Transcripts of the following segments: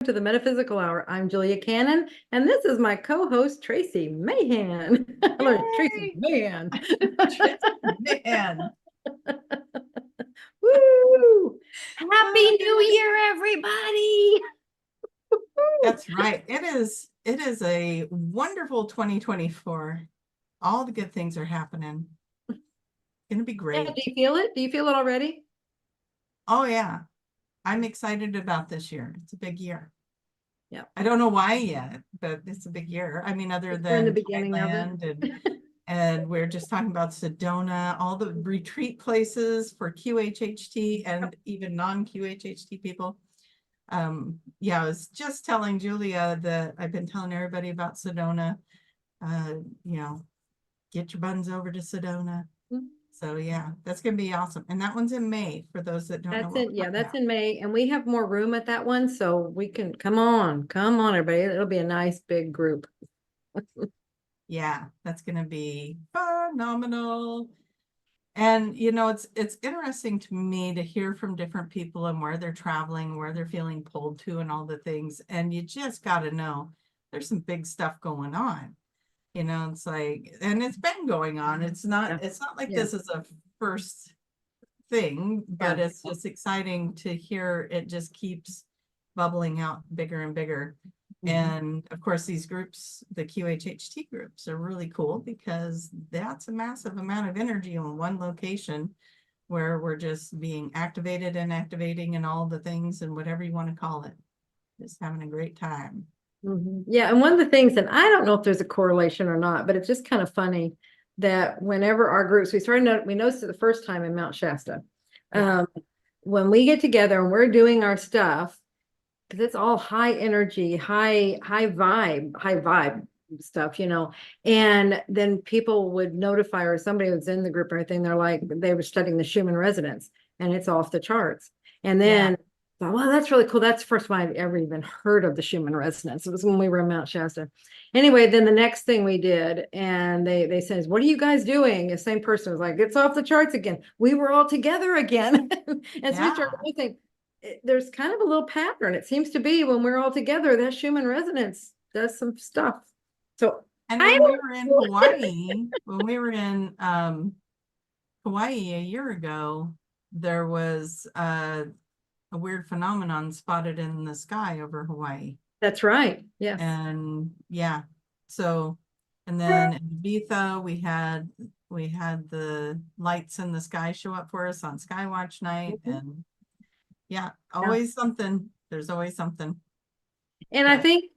to the Metaphysical Hour. I'm Julia Cannon, and this is my co-host, Tracy Mahan. Tracy Mahan. Tracy Mahan. Woo! Happy New Year, everybody! That's right. It is a wonderful 2024. All the good things are happening. It's gonna be great. Yeah, do you feel it? Do you feel it already? Oh yeah. I'm excited about this year. It's a big year. Yeah. I don't know why yet, but it's a big year. I mean, other We're in the than beginning of Thailand and we're just talking about Sedona, all the retreat places for QHHT and even non-QHHT people. Yeah, I was just telling Julia that I've been telling everybody about Sedona. Get your buns over to Sedona. So yeah, that's gonna be awesome. And that one's in May for those that don't know what we're talking that's about. in May, and we have more room at that one, so we can come on, everybody. It'll be a nice big group. Yeah, that's gonna be phenomenal. And it's interesting to me to hear from different people and where they're traveling, where they're feeling pulled to, and all the things. And you just got to know there's some big stuff going on. It's like, and it's been going on. It's not like this is a first thing, but it's just exciting to hear it just keeps bubbling out bigger and bigger. And of course, these groups, the QHHT groups, are really cool because that's a massive amount of energy in one location where we're just being activated and activating and all the things and whatever you want to call it. Just having a great time. Yeah, and one of the things, and I don't know if there's a correlation or not, but it's just kind of funny that whenever our groups, we noticed it the first time in Mount Shasta. When we get together and we're doing our stuff, because it's all high energy, high vibe stuff, and then people would notify, or somebody was in the group or anything, they're like, they were studying the Schumann resonance and it's off the charts. And then well, that's really cool. That's the first time I've ever even heard of the Schumann resonance. It was when we were in Mount Shasta. Anyway, then the next thing we did, and they said, what are you guys doing? The same person was like, it's off the charts again. We were all together again. And so we started thinking, there's kind of a little pattern. It seems to be when we're all together, that Schumann resonance does some stuff. So and when we were in Hawaii, Hawaii a year ago, there was a weird phenomenon spotted in the sky over Hawaii. That's right. Yes. And so, and then in Ibiza, we had the lights in the sky show up for us on Skywatch night. And always something. There's always something. And I think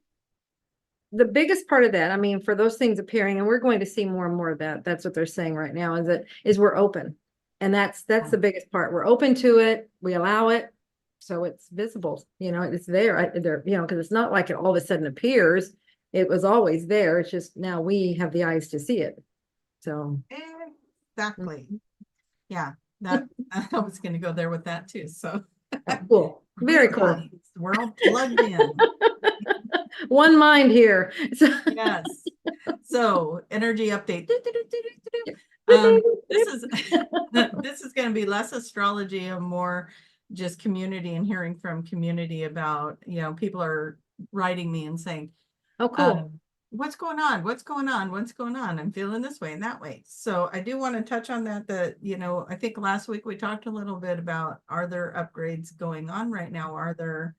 the biggest part of that, I mean, for those things appearing, and we're going to see more and more of that. That's what they're saying right now, is we're open. And that's the biggest part. We're open to it. We allow it. So it's visible, it's there, because it's not like it all of a sudden appears. It was always there. It's just now we have the eyes to see it. So exactly. Yeah, that I was going to go there with that too. So cool. Very cool. We're all plugged in. One mind here. Yes. So energy update. This is going to be less astrology and more just community and hearing from community about, people are writing me and saying, oh, cool. What's going on? What's going on? What's going on? I'm feeling this way and that way. So I do want to touch on that, I think last week we talked a little bit about, are there upgrades going on right now? Are there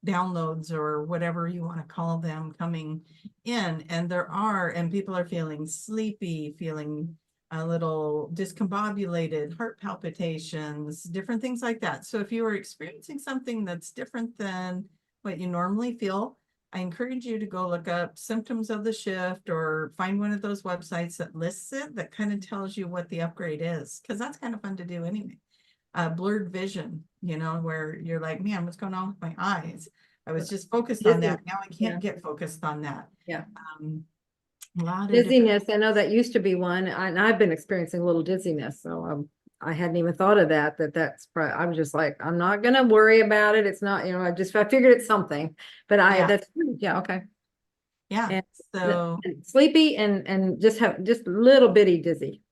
downloads or whatever you want to call them coming in? And there are, and people are feeling sleepy, feeling a little discombobulated, heart palpitations, different things like that. So if you are experiencing something that's different than what you normally feel, I encourage you to go look up symptoms of the shift or find one of those websites that lists it, that kind of tells you what the upgrade is, because that's kind of fun to do anyway. Blurred vision, where you're like, man, what's going on with my eyes? I was just focused on that. Now I can't get focused on that. A lot dizziness. I know that used to be one, and I've been experiencing a little dizziness. So I hadn't even thought of that. That's probably, I was just like, I'm not gonna worry about it. It's not, I figured it's something. But that's okay. Yeah. And, so and sleepy and just little bitty dizzy.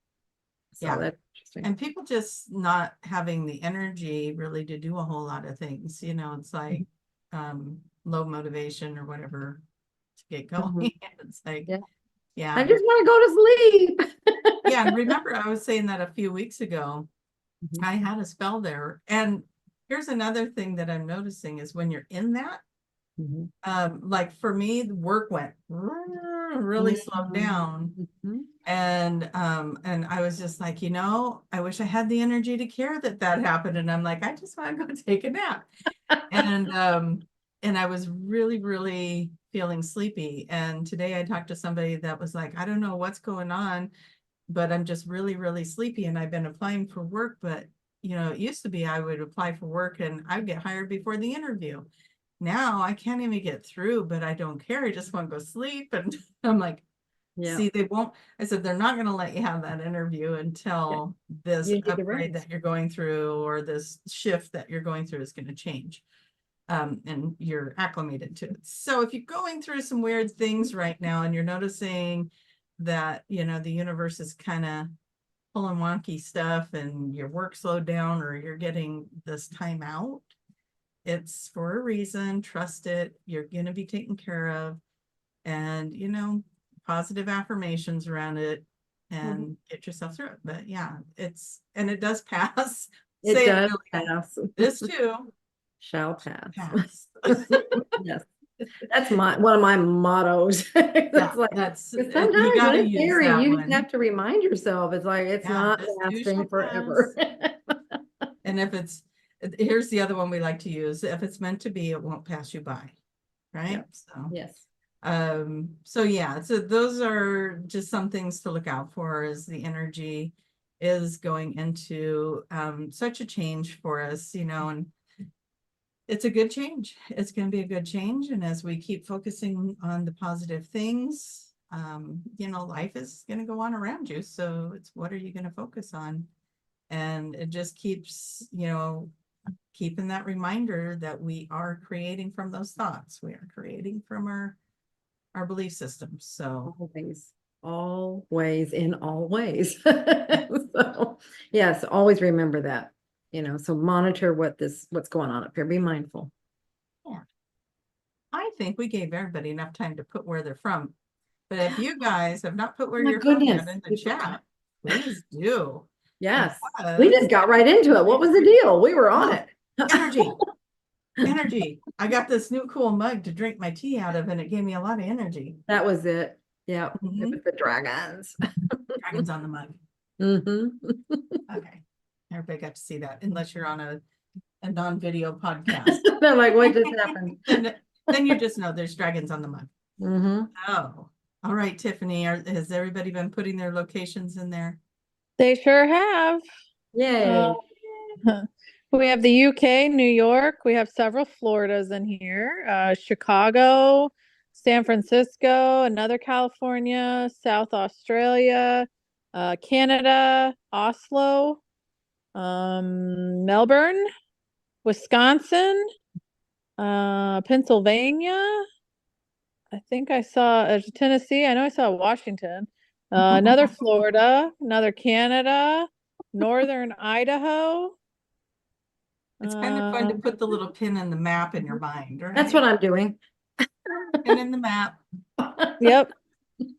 So that's interesting. And people just not having the energy really to do a whole lot of things. It's like low motivation or whatever to get going. Mhm. It's like, Yeah. yeah. I just want to go to sleep. Yeah, and remember I was saying that a few weeks ago, Mhm. I had a spell there. And here's another thing that I'm noticing is when you're in that, Mhm. like for me, the work went really slowed down. Mhm. And I was just like, I wish I had the energy to care that happened. And I'm like, I just want to go take a nap. And I was really, really feeling sleepy. And today I talked to somebody that was like, I don't know what's going on, but I'm just really, really sleepy. And I've been applying for work, but it used to be I would apply for work and I'd get hired before the interview. Now I can't even get through, but I don't care. I just want to go sleep. And I'm like, Yeah. see, they won't. I said, they're not going to let you have that interview Yeah. until this You need the upgrade rest. that you're going through or this shift that you're going through is going to change. And you're acclimated to it. So if you're going through some weird things right now and you're noticing that, the universe is kind of pulling wonky stuff and your work slowed down or you're getting this time out, it's for a reason. Trust it. You're going to be taken care of. And, positive affirmations around it Mhm. and get yourself through it. But yeah, it does pass. It Say it does really. pass. This too Shall pass. pass. Yes. That's one of my mottos. Yeah, It's like, that's because you sometimes got when to it's use scary, that you just one. have to remind yourself. It's like, it's Yeah, not this too shall lasting forever. pass. And if here's the other one we like to use. If it's meant to be, it won't pass you by. Right? Yep. So Yes. so yeah, so those are just some things to look out for as the energy is going into such a change for us, and it's a good change. It's going to be a good change. And as we keep focusing on the positive things, life is going to go on around you. So it's what are you going to focus on? And it just keeps, keeping that reminder that we are creating from those thoughts. We are creating from our belief systems. So Always, in all ways. So, yes, always remember that, so monitor what's going on up here. Be mindful. yeah, I think we gave everybody enough time to put where they're from. But if you guys have not put where My you're from goodness. yet in the chat, please do. Yes. We Because just got right into it. What was the deal? We were on it. energy, energy. I got this new cool mug to drink my tea out of, and it gave me a lot of energy. That was it. Yeah. It Mhm. was the dragons. Dragons on the mug. Okay. Everybody got to see that, unless you're on a non-video podcast. They're like, what just happened? Then you just know there's dragons on the mug. Mm-hmm. Oh, all right, Tiffany. Has everybody been putting their locations in there? They sure have. Yay. We have the UK, New York. We have several Floridas in here. Chicago, San Francisco, another California, South Australia, Canada, Oslo, Melbourne, Wisconsin, Pennsylvania. I think I saw Tennessee. I know I saw Washington. Another Florida, another Canada, Northern Idaho. It's kind of fun to put the little pin in the map in your mind, right? That's what I'm doing. Pin in the map. Yep.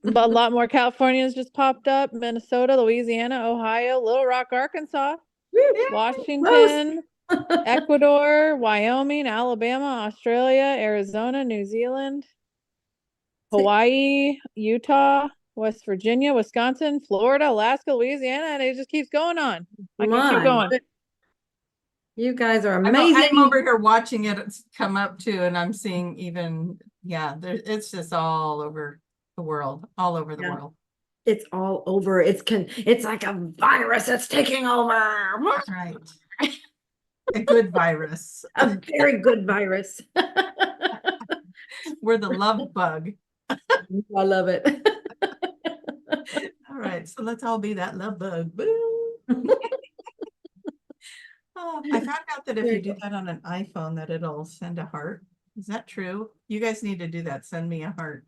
But a lot more Californians just popped up. Minnesota, Louisiana, Ohio, Little Rock, Arkansas, Washington, Ecuador, Wyoming, Alabama, Australia, Arizona, New Zealand, Hawaii, Utah, West Virginia, Wisconsin, Florida, Alaska, Louisiana, and it just keeps going on. I can keep going. You guys are I'm amazing. over here watching it come up too, and I'm seeing even, it's just all over the world, all over the world. It's all over. It's like a virus that's taking over. Right. A good virus. A very good virus. We're the love bug. I love it. All right, so let's all be that love bug. Boo. Oh, I found out that if you do that on an iPhone, that it'll send a heart. Is that true? You guys need to do that. Send me a heart.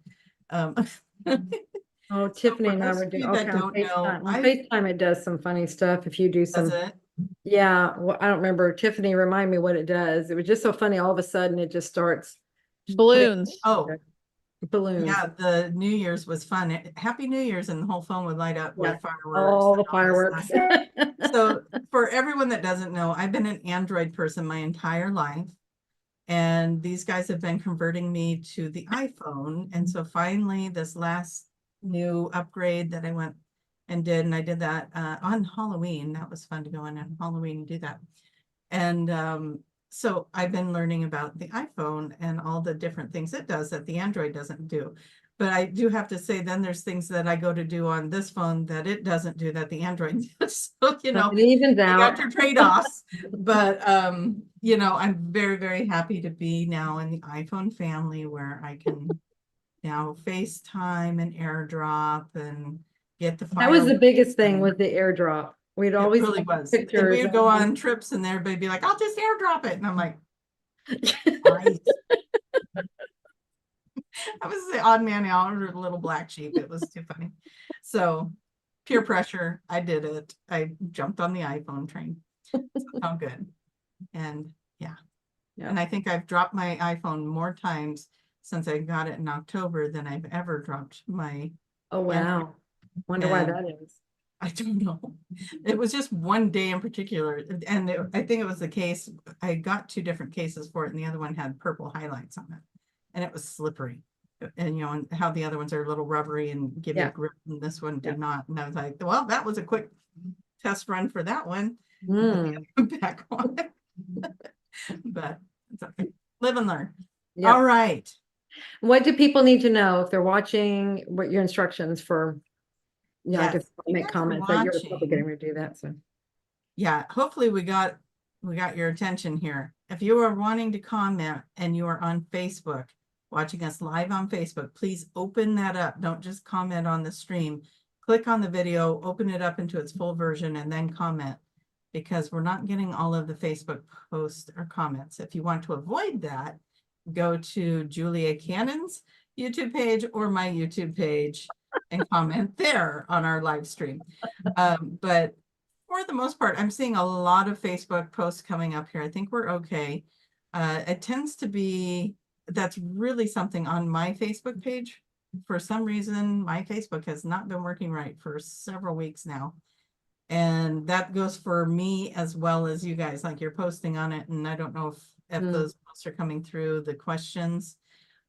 Oh, Tiffany and I were doing okay on FaceTime. On FaceTime, it does some funny stuff. If you do some, yeah. Well, I don't remember. Tiffany, remind me what it does. It was just so funny. All of a sudden, it just starts Balloons. Oh, balloons. yeah, the New Year's was fun. Happy New Year's, and the whole phone would light up Yeah. with fireworks. All the and fireworks. this stuff. So for everyone that doesn't know, I've been an Android person my entire life. And these guys have been converting me to the iPhone. And so finally, this last new upgrade that I went and did, and I did that on Halloween. That was fun to go in on Halloween and do that. And so I've been learning about the iPhone and all the different things it does that the Android doesn't do. But I do have to say, then there's things that I go to do on this phone that it doesn't do that the Android does. So, you know, It evens you got out. your trade-offs. But you know, I'm very, very happy to be now in the iPhone family where I can now FaceTime and AirDrop and get the That was the fireworks biggest thing and- with the airdrop. We'd It always really take was. And pictures. we would go and- on trips and everybody be like, I'll just airdrop it. And I'm like, nice. I was the odd man out or the little black sheep. It was too funny. So peer pressure, I did it. I jumped on the iPhone train. So it felt good. And yeah. And I think I've dropped my iPhone more times since I got it in October than I've ever dropped my. Oh, wow. Wonder why that is. I don't know. It was just one day in particular. And I think it was the case. I got 2 different cases for it, and the other one had purple highlights on it. And it was slippery. And you know, and how the other ones are a little rubbery and give you a grip, and this one did not. And I was like, well, that was a quick test run for that one. Back on it. But it's okay. Live and learn. Yep. All right. What do people need to know if they're watching? What your instructions for? Yeah, I could Yes, you make guys are comments. But you're probably watching. getting ready to do that. So Yeah, hopefully we got your attention here. If you are wanting to comment and you are on Facebook, watching us live on Facebook, please open that up. Don't just comment on the stream. Click on the video, open it up into its full version, and then comment, because we're not getting all of the Facebook posts or comments. If you want to avoid that, go to Julia Cannon's YouTube page or my YouTube page and comment there on our live stream. But for the most part, I'm seeing a lot of Facebook posts coming up here. I think we're okay. It tends to be, that's really something on my Facebook page. For some reason, my Facebook has not been working right for several weeks now. And that goes for me as well as you guys, like you're posting on it. And I don't know if those posts are coming through the questions.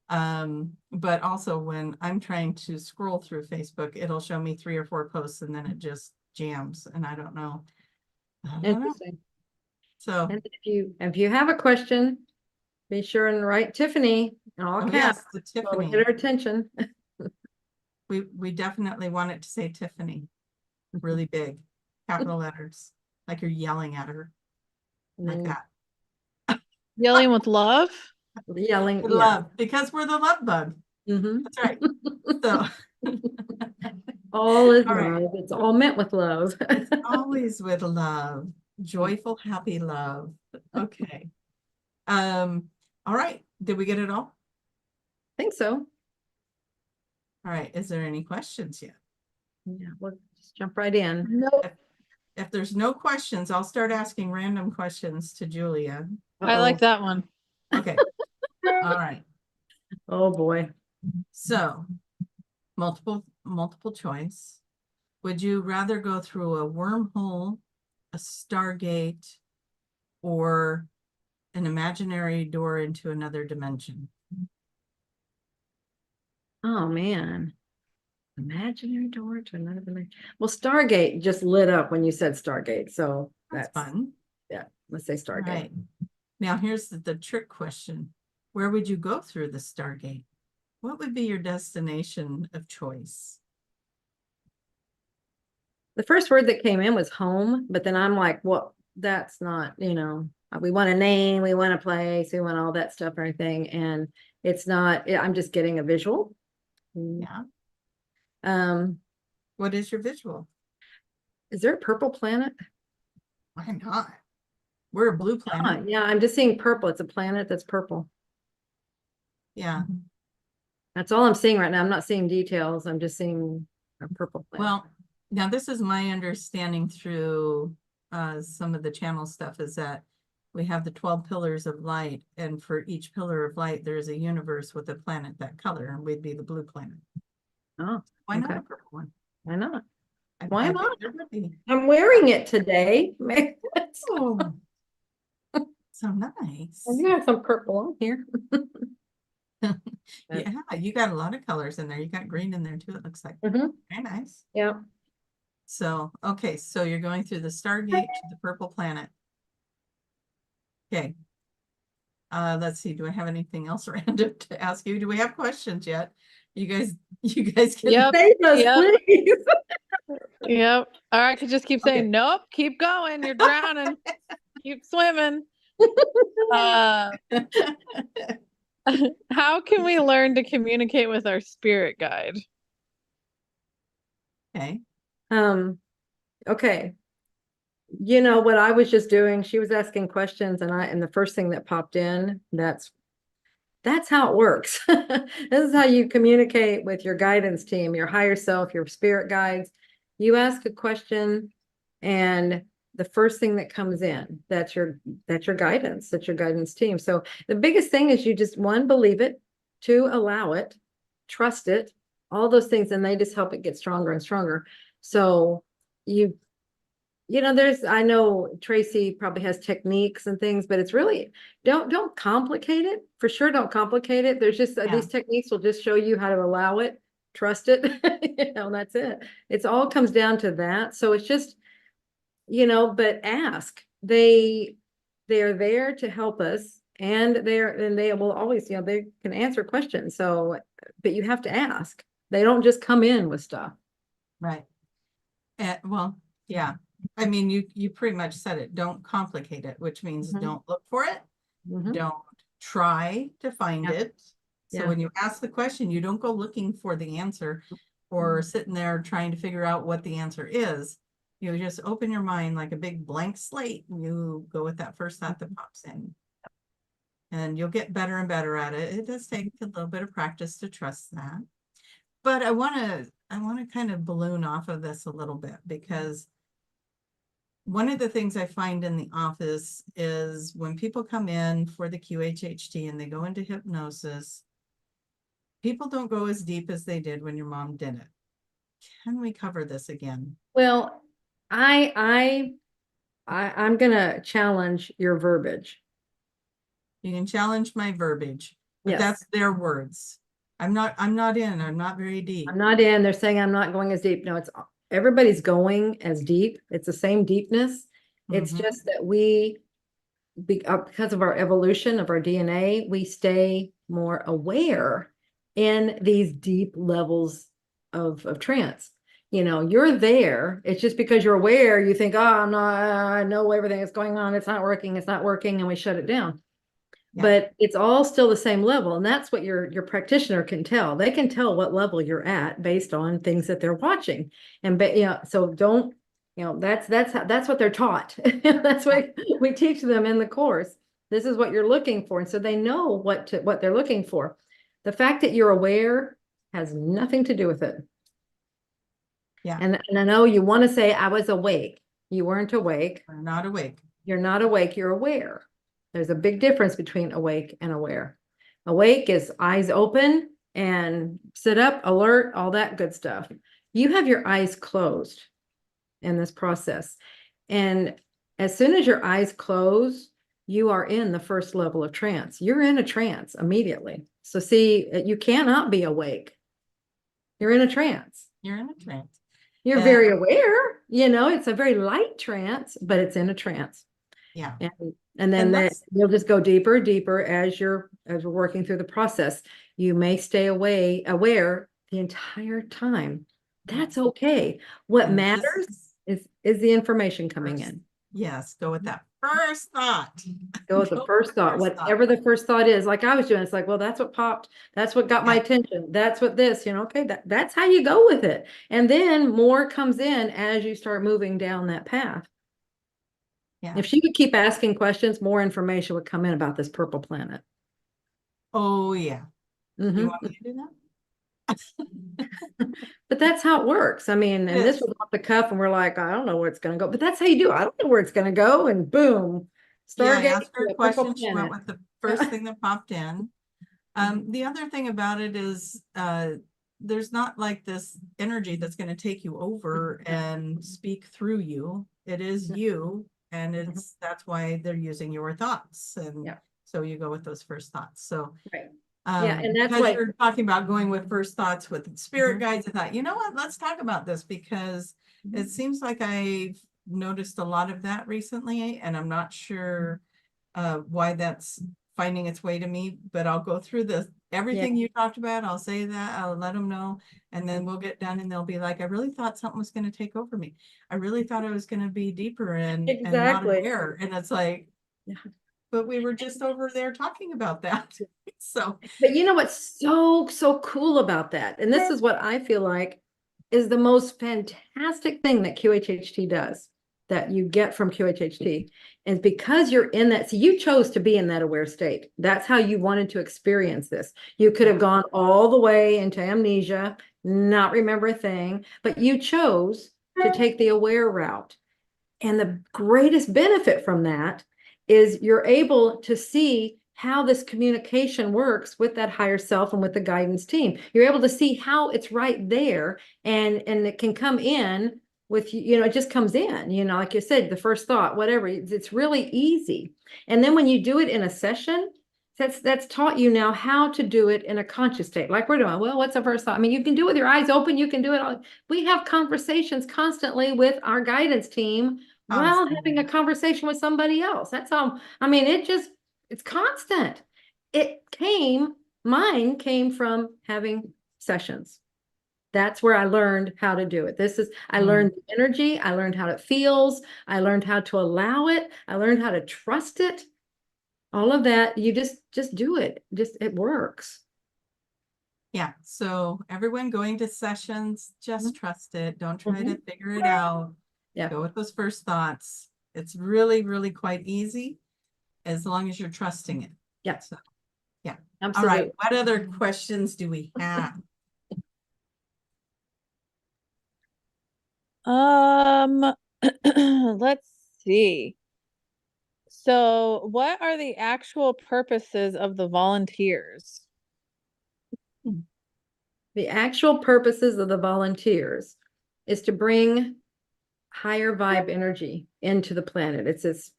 But also when I'm trying to scroll through Facebook, it'll show me 3 or 4 posts and then it just jams, and I don't know. interesting. So And if you have a question, be sure and write Tiffany in all caps. yes, the So we Tiffany. get her attention. We definitely want it to say Tiffany really big, capital letters, like you're yelling at her, like that. Yelling with love. Yelling. With love, because we're the love bug. That's right. So all is All right. love. It's all meant with love. always with love, joyful, happy love. Okay. All right. Did we get it all? I think so. All right. Is there any questions yet? Yeah, we'll just jump right in. No, If there's no questions, I'll start asking random questions to Julia. I like that one. Okay. All right. Oh boy. So multiple choice. Would you rather go through a wormhole, a Stargate, or an imaginary door into another dimension? Oh man. Imaginary door to another dimension. Well, Stargate just lit up when you said Stargate. So That's fun. Yeah, let's say Stargate. Right. Now here's the trick question. Where would you go through the Stargate? What would be your destination of choice? The first word that came in was home, but then I'm like, well, that's not, we want a name, we want a place, we want all that stuff or anything. And it's not, I'm just getting a visual. Yeah. What is your visual? Is there a purple planet? Why not? We're a blue planet. Yeah, I'm just seeing purple. It's a planet that's purple. Yeah. That's all I'm seeing right now. I'm not seeing details. I'm just seeing a purple planet. Well, now this is my understanding through some of the channel stuff, is that we have the 12 pillars of light, and for each pillar of light, there's a universe with a planet that color, and we'd be the blue planet. Oh, Why not okay. a purple one? Why not? I Why think not? there would be. I'm wearing it today. Maybe Oh, so nice. you have some purple on here. Yeah, you got a lot of colors in there. You got green in there too, it looks like. Mhm. Very nice. Yeah. So, okay, so you're going through the Stargate to the purple planet. Okay. Let's see, do I have anything else random to ask you? Do we have questions yet? You guys can. Yep. Save us, Yep. please. Yep. All right, could just keep saying, Okay. nope, keep going. You're drowning. Keep swimming. How can we learn to communicate with our spirit guide? Okay. Okay. You know what I was just doing? She was asking questions and the first thing that popped in, that's how it works. This is how you communicate with your guidance team, your higher self, your spirit guides. You ask a question and the first thing that comes in, that's your guidance, that's your guidance team. So the biggest thing is you just, one, believe it, two, allow it, trust it, all those things, and they just help it get stronger and stronger. So I know Tracy probably has techniques and things, but it's really, don't complicate it. For sure, don't complicate it. There's just, these techniques will just show you how to allow it, trust it, and that's it. It's all comes down to that. So it's just, but ask. They are there to help us, and they will always, they can answer questions. So, but you have to ask. They don't just come in with stuff. Right. Well, yeah. I mean, you pretty much said it. Don't complicate it, which means don't look for it. Don't try to find it. So when you ask the question, you don't go looking for the answer or sitting there trying to figure out what the answer is. You just open your mind like a big blank slate and you go with that first thought that pops in. And you'll get better and better at it. It does take a little bit of practice to trust that. But I want to kind of balloon off of this a little bit, because one of the things I find in the office is when people come in for the QHHT and they go into hypnosis, people don't go as deep as they did when your mom did it. Can we cover this again? Well, I'm gonna challenge your verbiage. You can challenge my verbiage, but Yes. that's their words. I'm not very deep. I'm not in. They're saying I'm not going as deep. No, it's everybody's going as deep. It's the same deepness. It's just that because of our evolution of our DNA, we stay more aware in these deep levels of trance. You're there. It's just because you're aware, you think, oh, I know everything that's going on. It's not working. And we shut it down. Yeah. But it's all still the same level. And that's what your practitioner can tell. They can tell what level you're at based on things that they're watching. And, so don't, that's what they're taught. That's what we teach them in the course. This is what you're looking for. And so they know what they're looking for. The fact that you're aware has nothing to do with it. Yeah. And I know you want to say I was awake. You weren't awake. We're not awake. You're not awake. You're aware. There's a big difference between awake and aware. Awake is eyes open and sit up, alert, all that good stuff. You have your eyes closed in this process. And as soon as your eyes close, you are in the first level of trance. You're in a trance immediately. So see, you cannot be awake. You're in a trance. You're in a trance. You're very aware, it's a very light trance, but it's in a trance. Yeah. And then you'll just go deeper, deeper as we're working through the process. You may stay aware the entire time. That's okay. What matters is the information coming in. Yes, go with that first thought. Go with the first thought, whatever the first thought is. Like I was doing, it's like, well, that's what popped. That's what got my attention. That's what this, okay, that's how you go with it. And then more comes in as you start moving down that path. Yeah. If she would keep asking questions, more information would come in about this purple planet. Oh, yeah. You want me to do that? But that's how it works. I mean, and this was off the cuff and we're like, I don't know where it's going to go, but that's how you do it. I don't know where it's going to go, and boom. Yeah, I Stargate asked her to a a purple question. She went planet. with the first thing that popped in. The other thing about it is, there's not like this energy that's going to take you over and speak through you. It is you, and that's why they're using your thoughts, and Yeah. so you go with those first thoughts. So, Right. Yeah, and that's because why you're talking about going with first thoughts with spirit guides, I thought, you know what, let's talk about this, because it seems like I've noticed a lot of that recently, and I'm not sure why that's finding its way to me, but I'll go through everything you talked about. I'll say that, I'll let them know, and then we'll get done and they'll be like, I really thought something was going to take over me. I really thought I was going to be deeper and not exactly. aware. And it's like, but we were just over there talking about that. So, But you know what's so cool about that? And this is what I feel like is the most fantastic thing that QHHT does, that you get from QHHT, is because you're in that. So you chose to be in that aware state. That's how you wanted to experience this. You could have gone all the way into amnesia, not remember a thing, but you chose to take the aware route. And the greatest benefit from that is you're able to see how this communication works with that higher self and with the guidance team. You're able to see how it's right there, and it can come in with, it just comes in, like you said, the first thought, whatever. It's really easy. And then when you do it in a session, that's taught you now how to do it in a conscious state, like we're doing. Well, what's the first thought? I mean, you can do it with your eyes open. You can do it all. We have conversations constantly with our guidance team while having a conversation with somebody else. That's all. I mean, it's constant. Mine came from having sessions. That's where I learned how to do it. I learned the energy. I learned how it feels. I learned how to allow it. I learned how to trust it. All of that, you just do it. It works. yeah. So everyone going to sessions, just trust it. Don't try to figure it out. Yeah. Go with those first thoughts. It's really, really quite easy as long as you're trusting it. Yeah. So, yeah. Absolutely. All right. What other questions do we have? Let's see. So, what are the actual purposes of the volunteers? The actual purposes of the volunteers is to bring higher vibe energy into the planet. It's this,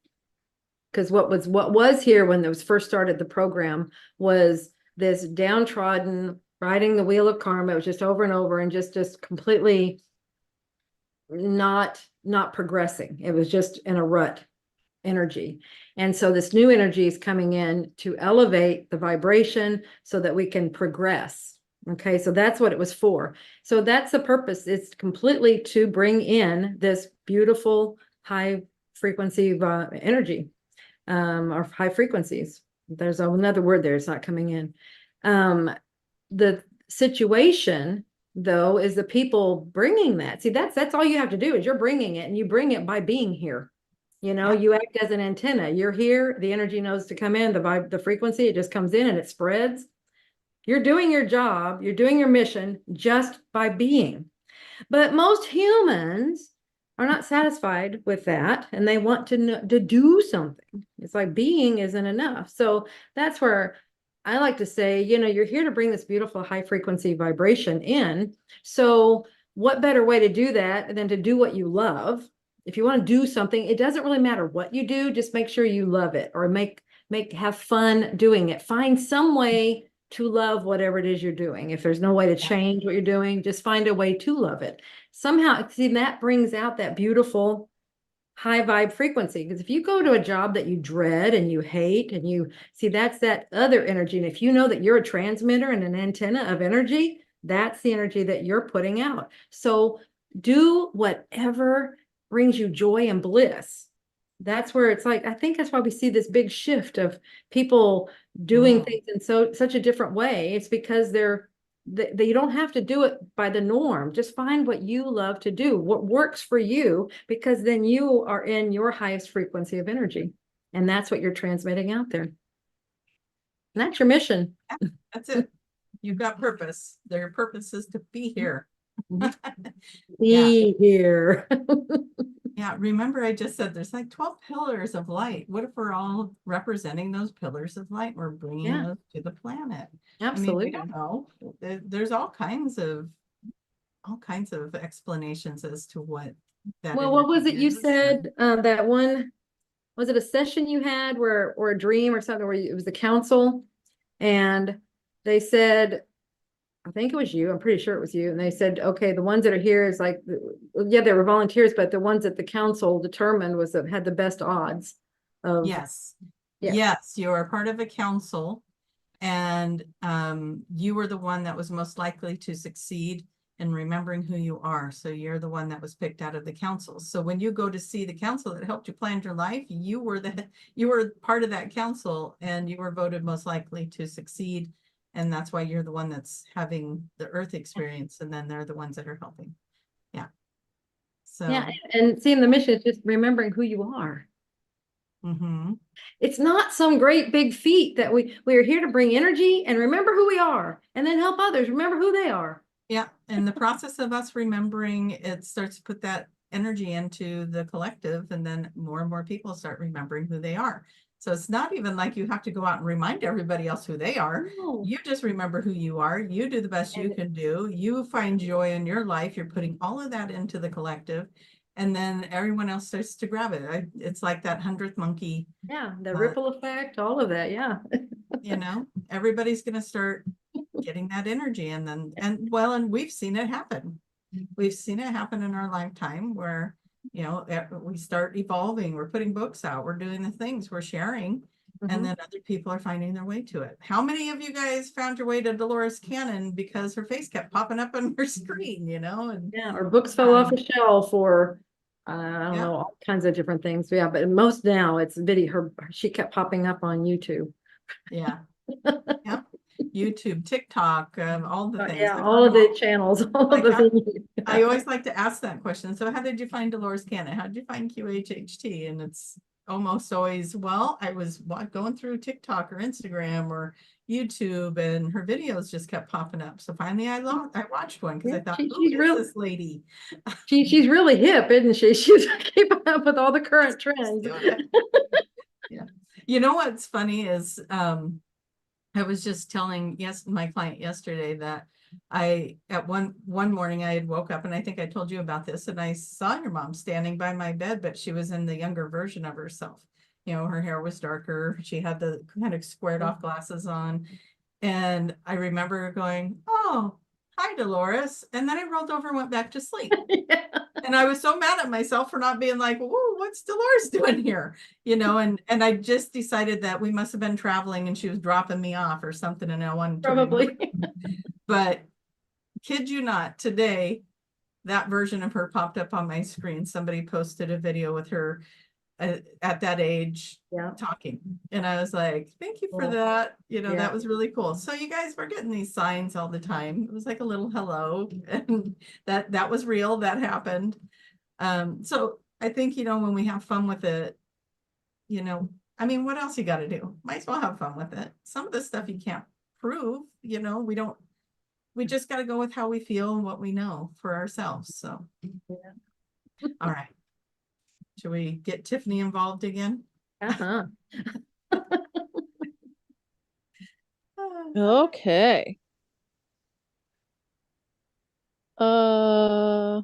because what was here when it was first started, the program was this downtrodden, riding the wheel of karma. It was just over and over and just completely not progressing. It was just in a rut energy. And so this new energy is coming in to elevate the vibration so that we can progress. Okay, so that's what it was for. So that's the purpose. It's completely to bring in this beautiful high frequency energy, or high frequencies. There's another word there. It's not coming in. The situation, though, is the people bringing that. See, that's all you have to do is you're bringing it, and you bring it by being here. You act as an antenna. You're here. The energy knows to come in. The frequency, it just comes in and it spreads. You're doing your job. You're doing your mission just by being. But most humans are not satisfied with that, and they want to do something. It's like being isn't enough. So that's where I like to say, you're here to bring this beautiful high frequency vibration in. So what better way to do that than to do what you love? If you want to do something, it doesn't really matter what you do. Just make sure you love it, or have fun doing it. Find some way to love whatever it is you're doing. If there's no way to change what you're doing, just find a way to love it. Somehow, see, that brings out that beautiful high vibe frequency. Because if you go to a job that you dread and you hate, and you see, that's that other energy. And if you know that you're a transmitter and an antenna of energy, that's the energy that you're putting out. So do whatever brings you joy and bliss. That's where it's like, I think that's why we see this big shift of people doing things in such a different way. It's because you don't have to do it by the norm. Just find what you love to do, what works for you, because then you are in your highest frequency of energy. And that's what you're transmitting out there. And that's your mission. That's it. You've got purpose. Their purpose is to be here. Be here. Yeah, remember I just said there's like 12 pillars of light. What if we're all representing those pillars of light? We're bringing Yeah. those to the planet. I mean, we Absolutely. don't know. There's all kinds of explanations as to what that Well, what was it energy you is. said? That one, was it a session you had where, or a dream or something where it was the council? And they said, I think it was you, I'm pretty sure it was you. And they said, okay, the ones that are here is like, yeah, they were volunteers, but the ones that the council determined was that had the best odds of, Yes. Yeah. Yes, you are part of a council, and you were the one that was most likely to succeed in remembering who you are. So you're the one that was picked out of the council. So when you go to see the council that helped you plan your life, you were part of that council, and you were voted most likely to succeed. And that's why you're the one that's having the earth experience, and then they're the ones that are helping. Yeah. So yeah. And seeing the mission is just remembering who you are. mhm. It's not some great big feat that we are here to bring energy and remember who we are and then help others remember who they are. Yeah, and the process of us remembering, it starts to put that energy into the collective, and then more and more people start remembering who they are. So it's not even like you have to go out and remind everybody else who they are. No. You just remember who you are. You do the best you And can do. You find joy in your life. You're putting all of that into the collective, and then everyone else starts to grab it. It's like that 100th monkey. yeah, the ripple effect, all of that. Yeah. You know, everybody's going to start getting that energy, and we've seen it happen. We've seen it happen in our lifetime where, you know, we start evolving, we're putting books out, we're doing the things, we're sharing, and then other people are finding their way to it. How many of you guys found your way to Dolores Cannon because her face kept popping up on your screen, you know? And Yeah, or books fell off a shelf, or I don't know, all kinds of different things. Yeah, but most now it's video. She kept popping up on YouTube. yeah, yeah. YouTube, TikTok, all the things. Yeah, all of the channels, all of the things. I always like to ask that question. So how did you find Dolores Cannon? How did you find QHHT? And it's almost always, well, I was going through TikTok or Instagram or YouTube, and her videos just kept popping up. So finally I watched one because I thought, who is this lady? She's really hip, isn't she? She's keeping up with all the current trends. Yeah. You know what's funny is I was just telling my client yesterday that at one morning I had woke up, and I think I told you about this, and I saw your mom standing by my bed, but she was in the younger version of herself. You know, her hair was darker. She had the kind of squared off glasses on. And I remember going, oh, hi, Dolores. And then I rolled over and went back to sleep. Yeah. And I was so mad at myself for not being like, whoa, what's Dolores doing here? You know, and I just decided that we must have been traveling and she was dropping me off or something. And I wanted to Probably. But kid you not, today, that version of her popped up on my screen. Somebody posted a video with her at that age talking. And I was like, thank you for that. You know, that was really cool. So you guys were getting these signs all the time. It was like a little hello. And that was real. That happened. So I think, you know, when we have fun with it, you know, I mean, what else you got to do? Might as well have fun with it. Some of the stuff you can't prove, you know, we just got to go with how we feel and what we know for ourselves. So, all right. Should we get Tiffany involved again? Okay. I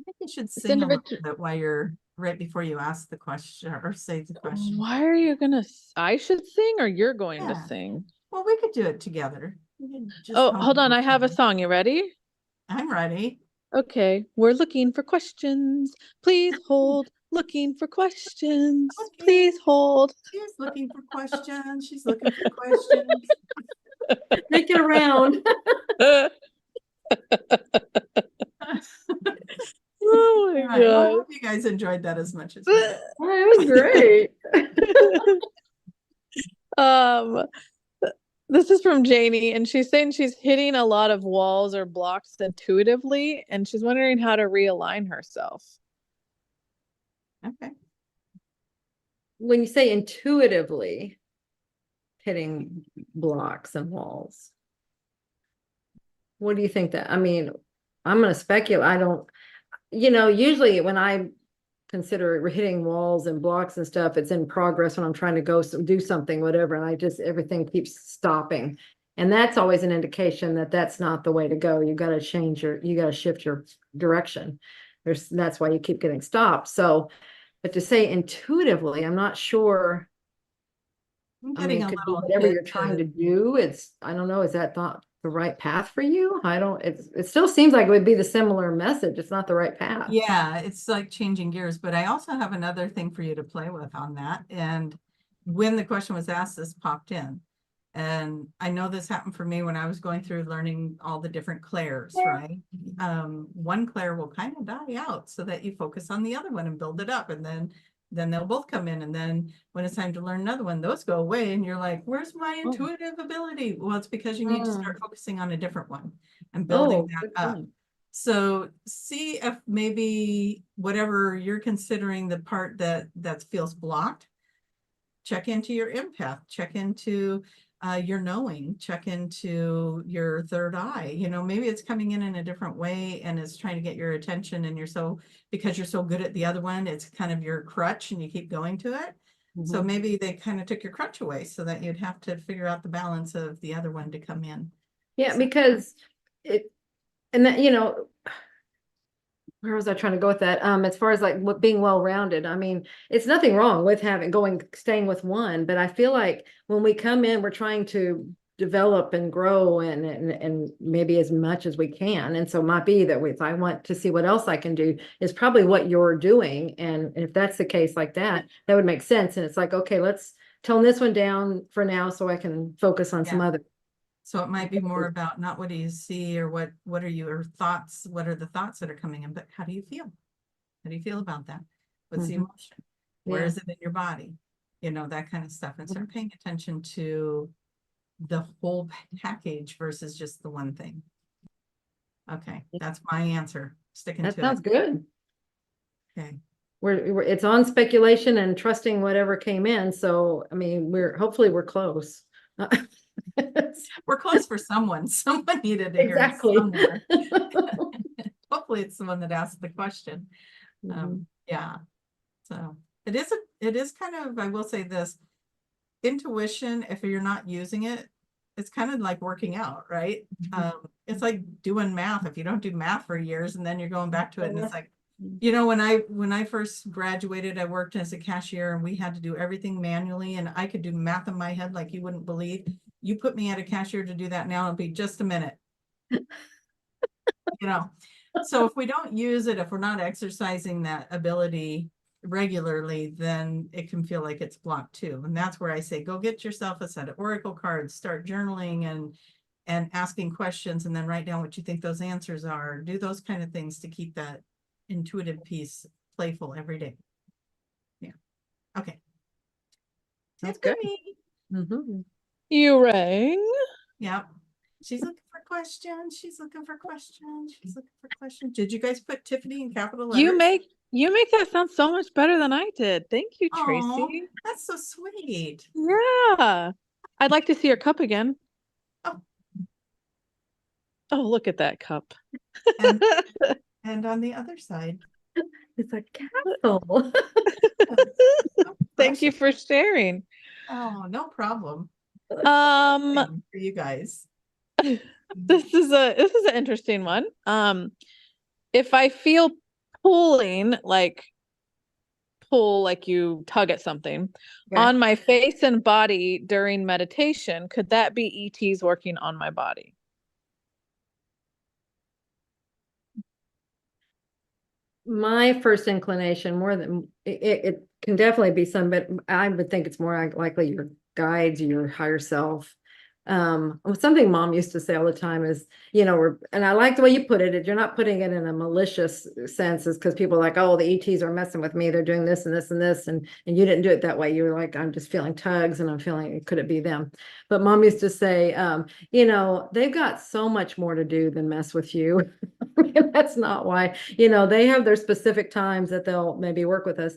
think you should sing a little bit while you're right before you ask the question or say the question. Why are you gonna? I should sing, or you're going to sing? Well, we could do it together. Oh, hold on. I have a song. You ready? I'm ready. Okay. We're looking for questions. Please hold. Looking for questions. Okay. Please hold. She's looking for questions. She's looking for questions. Make it around. Oh my God. Well, I God. hope you guys enjoyed that as much as me. It was great. This is from Janie, and she's saying she's hitting a lot of walls or blocks intuitively, and she's wondering how to realign herself. Okay. When you say intuitively hitting blocks and walls, what do you think that? I mean, I'm going to speculate. usually when I consider hitting walls and blocks and stuff, it's in progress when I'm trying to go do something, whatever. And everything keeps stopping. And that's always an indication that that's not the way to go. You got to shift your direction. That's why you keep getting stopped. So, but to say intuitively, I'm not sure. I'm I mean, getting it a could be little whatever hit you're trying to- to do. I don't know, is that not the right path for you? It still seems like it would be the similar message. It's not the right path. Yeah, it's like changing gears, but I also have another thing for you to play with on that. And when the question was asked, this popped in. And I know this happened for me when I was going through learning all the different clairs, right? One clair will kind of die out so that you focus on the other one and build it up. And then they'll both come in. And then when it's time to learn another one, those go away. And you're like, where's my intuitive ability? Well, it's because you need to start focusing on a different one and building that up. So see if maybe whatever you're considering the part that feels blocked, check into your empath, check into your knowing, check into your third eye. Maybe it's coming in a different way and it's trying to get your attention, and because you're so good at the other one, it's kind of your crutch and you keep going to it. So maybe they kind of took your crutch away so that you'd have to figure out the balance of the other one to come in. Yeah, because and that, where was I trying to go with that? As far as like being well-rounded, I mean, it's nothing wrong with staying with one, but I feel like when we come in, we're trying to develop and grow and maybe as much as we can. And so it might be that I want to see what else I can do is probably what you're doing. And if that's the case like that would make sense. And it's like, okay, let's tone this one down for now so I can focus on some other. So it might be more about not what do you see or what are your thoughts, what are the thoughts that are coming in, but how do you feel? How do you feel about that? What's the emotion? Where is it in your body? That kind of stuff. And start paying attention to the whole package versus just the one thing. Okay, that's my answer. Sticking to it. That sounds good. Okay. It's on speculation and trusting whatever came in. So, I mean, hopefully we're close. We're close for someone. Someone needed to hear it somewhere. Hopefully it's the one that asked the question. Yeah. So it is kind of, I will say this, intuition, if you're not using it, it's kind of like working out, right? It's like doing math. If you don't do math for years and then you're going back to it, and it's like, when I first graduated, I worked as a cashier and we had to do everything manually, and I could do math in my head like you wouldn't believe. You put me at a cashier to do that now, it'll be just a minute. So if we don't use it, if we're not exercising that ability regularly, then it can feel like it's blocked too. And that's where I say, go get yourself a set of oracle cards, start journaling and asking questions, and then write down what you think those answers are. Do those kind of things to keep that intuitive piece playful every day. Yeah. Okay. That's good. You rang. Yep. She's looking for questions. She's looking for questions. She's looking for questions. Did you guys put Tiffany in capital letters? You make that sound so much better than I did. Thank you, Tracy. Aww, that's so sweet. Yeah. I'd like to see your cup again. Oh, look at that cup. And on the other side, it's a castle. Thank you for sharing. Oh, no problem. For you guys. This is an interesting one. If I feel pull like you tug at something on my face and body during meditation, could that be ETs working on my body? My first inclination, more than it can definitely be some, but I would think it's more likely your guides, your higher self. Something mom used to say all the time is, and I like the way you put it, you're not putting it in a malicious sense, is because people are like, oh, the ETs are messing with me, they're doing this and this and this, and you didn't do it that way. You were like, I'm just feeling tugs and I'm feeling, could it be them? But mom used to say, they've got so much more to do than mess with you. I mean, that's not why, they have their specific times that they'll maybe work with us.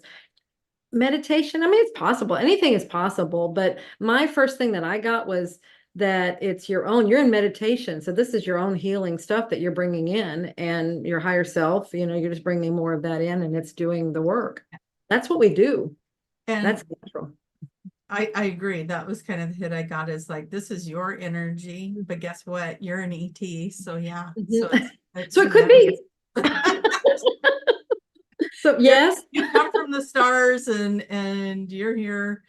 Meditation, I mean, it's possible, anything is possible, but my first thing that I got was that it's your own, you're in meditation. So this is your own healing stuff that you're bringing in, and your higher self, you're just bringing more of that in, and it's doing the work. That's what we do. And That's natural. I agree. That was kind of the hit I got, is like, this is your energy, but guess what? You're an ET. So yeah. So So it could be. So yes, you come from the stars, and you're here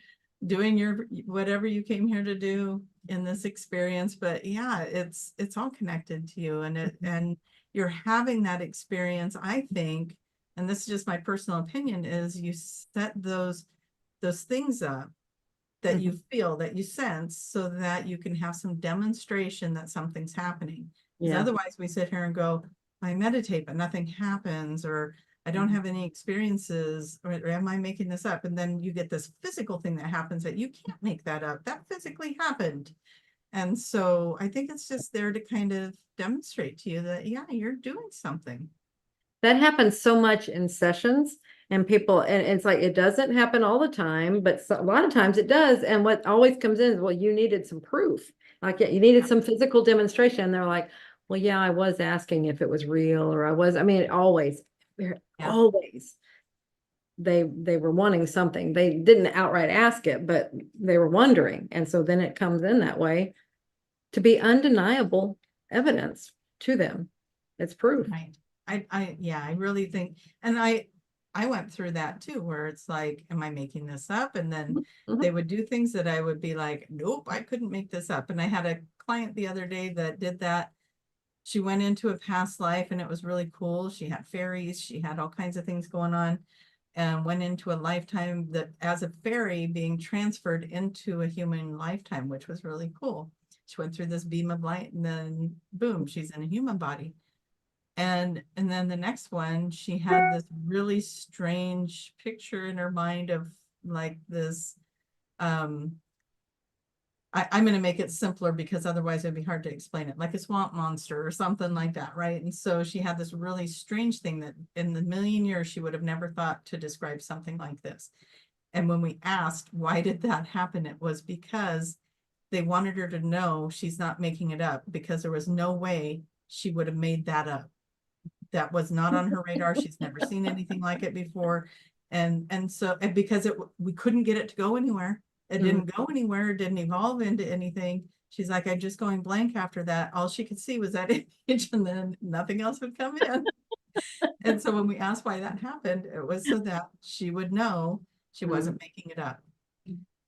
doing your whatever you came here to do in this experience. But yeah, it's all connected to you, and you're having that experience, I think, and this is just my personal opinion, is you set those things up that you feel, that you sense, so that you can have some demonstration that something's happening. Because otherwise we sit here and go, I meditate, but nothing happens, or I don't have any experiences, or am I making this up? And then you get this physical thing that happens that you can't make that up. That physically happened. And so I think it's just there to kind of demonstrate to you that, yeah, you're doing something. That happens so much in sessions, and people, and it's like, it doesn't happen all the time, but a lot of times it does. And what always comes in is, well, you needed some proof. Like, you needed some physical demonstration. They're like, well, yeah, I was asking if it was real, or always, always. They were wanting something. They didn't outright ask it, but they were wondering. And so then it comes in that way to be undeniable evidence to them. It's proof. Right. I really think, and I went through that too, where it's like, am I making this up? And then they would do things that I would be like, nope, I couldn't make this up. And I had a client the other day that did that. She went into a past life, and it was really cool. She had fairies, she had all kinds of things going on, and went into a lifetime that as a fairy being transferred into a human lifetime, which was really cool. She went through this beam of light, and then boom, she's in a human body. And then the next one, she had this really strange picture in her mind of like this, I'm going to make it simpler because otherwise it'd be hard to explain it, like a swamp monster or something like that, right? And so she had this really strange thing that in the million years she would have never thought to describe something like this. And when we asked, why did that happen? It was because they wanted her to know she's not making it up, because there was no way she would have made that up. That was not on her radar. She's never seen anything like it before. And so, and because we couldn't get it to go anywhere. It didn't go anywhere. It didn't evolve into anything. She's like, I'm just going blank after that. All she could see was that image, and then nothing else would come in. And so when we asked why that happened, it was so that she would know she wasn't making it up.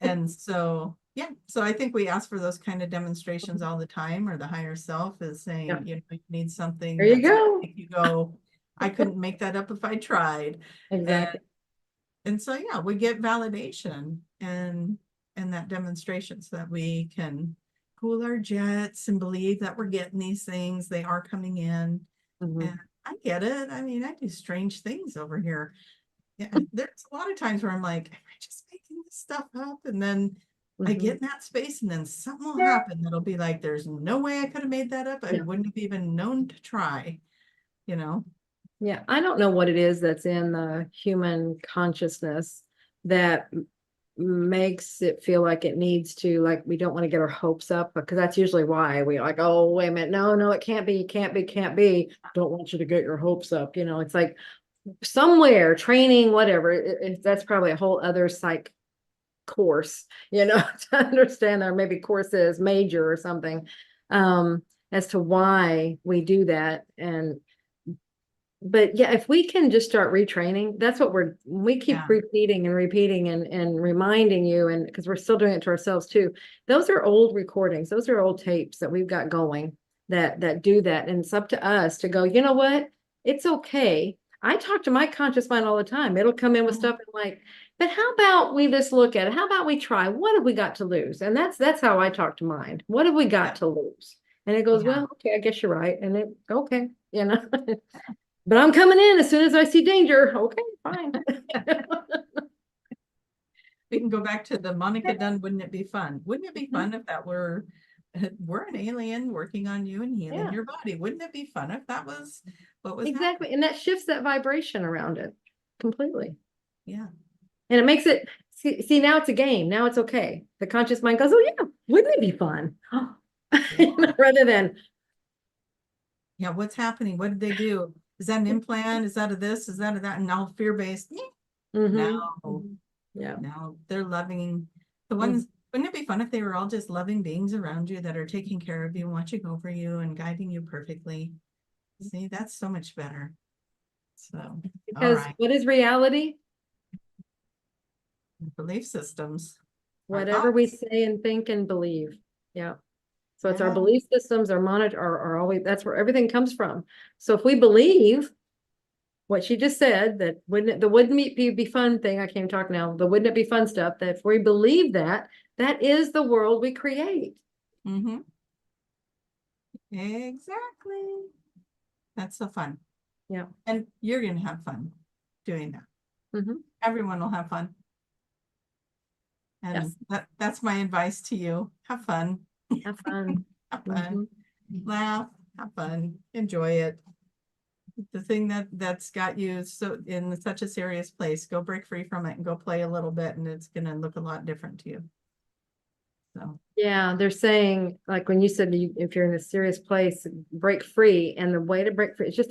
And so, yeah, so I think we ask for those kind of demonstrations all the time, or the higher self is saying, you need something. There you go. You go, I couldn't make that up if I tried. Exactly. And so, yeah, we get validation and that demonstration, so that we can cool our jets and believe that we're getting these things. They are coming in. And I get it. I mean, I do strange things over here. Yeah, there's a lot of times where I'm like, am I just making this stuff up? And then I get in that space, and then something will happen that'll be like, there's no way I could have made that up. I wouldn't have even known to try, Yeah, I don't know what it is that's in the human consciousness that makes it feel like it needs to, like, we don't want to get our hopes up, because that's usually why we like, oh, wait a minute, no, it can't be, can't be. Don't want you to get your hopes up. It's like somewhere training, whatever. That's probably a whole other psych course, to understand, there maybe courses major or something, as to why we do that. But yeah, if we can just start retraining, that's what we keep repeating and reminding you, and because we're still doing it to ourselves too. Those are old recordings. Those are old tapes that we've got going that do that. And it's up to us to go, you know what? It's okay. I talk to my conscious mind all the time. It'll come in with stuff and like, but how about we just look at it? How about we try? What have we got to lose? And that's how I talk to mind. What have we got to lose? And it goes, well, okay, I guess you're right. And okay. But I'm coming in as soon as I see danger. Okay, fine. We can go back to the Monica Dunn, wouldn't it be fun? Wouldn't it be fun if that we're an alien working on you and healing your body? Wouldn't it be fun if that was what was exactly happening? And that shifts that vibration around it completely. Yeah. And it makes it see, now it's a game. Now it's okay. The conscious mind goes, oh yeah, wouldn't it be fun? Rather than, Yeah, what's happening? What did they do? Is that an implant? Is that a this? Is that a that? And all fear-based. mhm, No, yeah. no, they're loving. The Mm. ones, wouldn't it be fun if they were all just loving beings around you that are taking care of you, watching over you and guiding you perfectly? See, that's so much better. So, all Because right, what is reality? belief systems. Our Whatever we thoughts. say and think and believe. Yeah. So it's our Yeah. belief systems, our monitor are always, that's where everything comes from. So if we believe what she just said, that wouldn't it be fun thing, I can't talk now, the wouldn't it be fun stuff, that if we believe that, that is the world we create. Mm-hmm. Exactly. That's so fun. Yeah. And you're gonna have fun doing that. Mhm. Everyone will have fun. And Yes. that's my advice to you. Have fun. Have fun. Have fun. Mhm. Laugh, have fun, enjoy it. The thing that's got you so in such a serious place, go break free from it and go play a little bit, and it's gonna look a lot different to you. So Yeah, they're saying, like when you said if you're in a serious place, break free. And the way to break free is just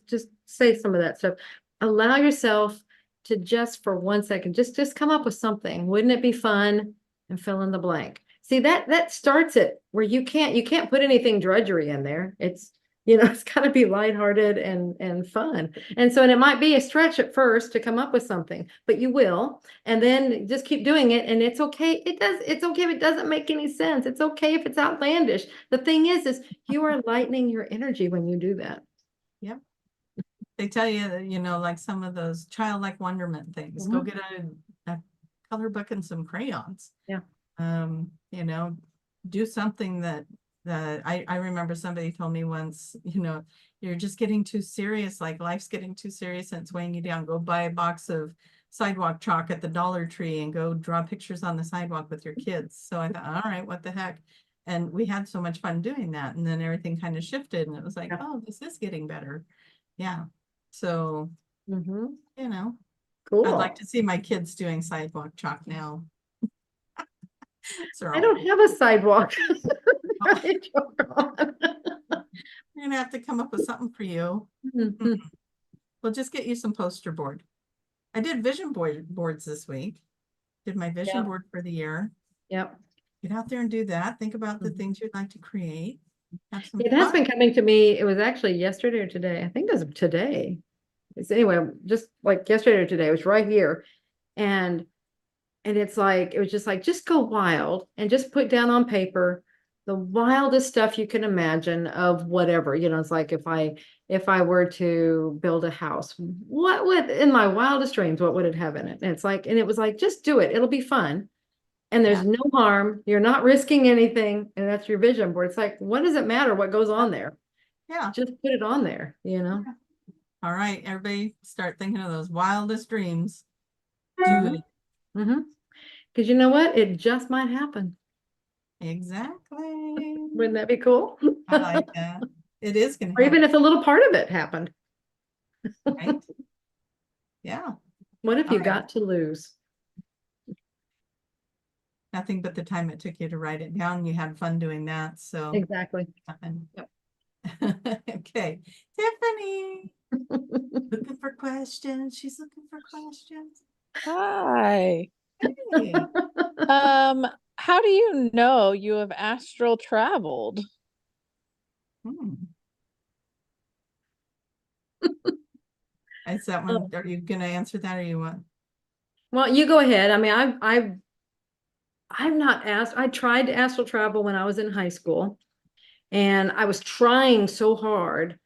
just say some of that stuff. Allow yourself to just for 1 second, just come up with something. Wouldn't it be fun? And fill in the blank. See, that starts it where you can't put anything drudgery in there. It's, it's gotta be lighthearted and fun. And so, and it might be a stretch at first to come up with something, but you will. And then just keep doing it. And it's okay. It's okay if it doesn't make any sense. It's okay if it's outlandish. The thing is you are lightening your energy when you do that. yep. They tell you, like some of those childlike wonderment things. Go get a color book and some crayons. Yeah. Do something that I remember somebody told me once, you're just getting too serious, like life's getting too serious and it's weighing you down. Go buy a box of sidewalk chalk at the Dollar Tree and go draw pictures on the sidewalk with your kids. So I thought, all right, what the heck? And we had so much fun doing that. And then everything kind of shifted and it was like, Yeah. oh, this is getting better. Yeah. So, Mhm. I'd like Cool. to see my kids doing sidewalk chalk now. So I don't have a sidewalk. you're gonna have to come up with something for you. Mhm. We'll just get you some poster board. I did vision boards this week. Did my vision Yeah. board for the year. Yep. Get out there and do that. Think about the Mhm. things you'd like to create. Have some It has fun. been coming to me. It was actually yesterday or today. I think it was today. It's anyway, just like yesterday or today, it was right here. And it's like, it was just like, just go wild and just put down on paper the wildest stuff you can imagine of whatever, it's like if I were to build a house, what would, in my wildest dreams, what would it have in it? And it's like, and it was like, just do it. It'll be fun. And there's Yeah. no harm. You're not risking anything. And that's your vision board. It's like, what does it matter what goes on there? Yeah. Just put it on there, All right, everybody start thinking of those wildest dreams. Do it. Mm-hmm. Because you know what? It just might happen. Exactly. Wouldn't that be cool? I like that. It is gonna Or even happen, if a little part of it happened. right? Yeah. What if All you right. got to lose? Nothing but the time it took you to write it down. You had fun doing that. So Exactly. nothing. Yep. Okay. Tiffany. Looking for questions. She's looking for questions. Hi. Hey. How do you know you have astral traveled? Hmm. Is that Oh. one? Are you gonna answer that or you want? Well, you go ahead. I mean, I've not asked. I tried to astral travel when I was in high school, and I was trying so hard.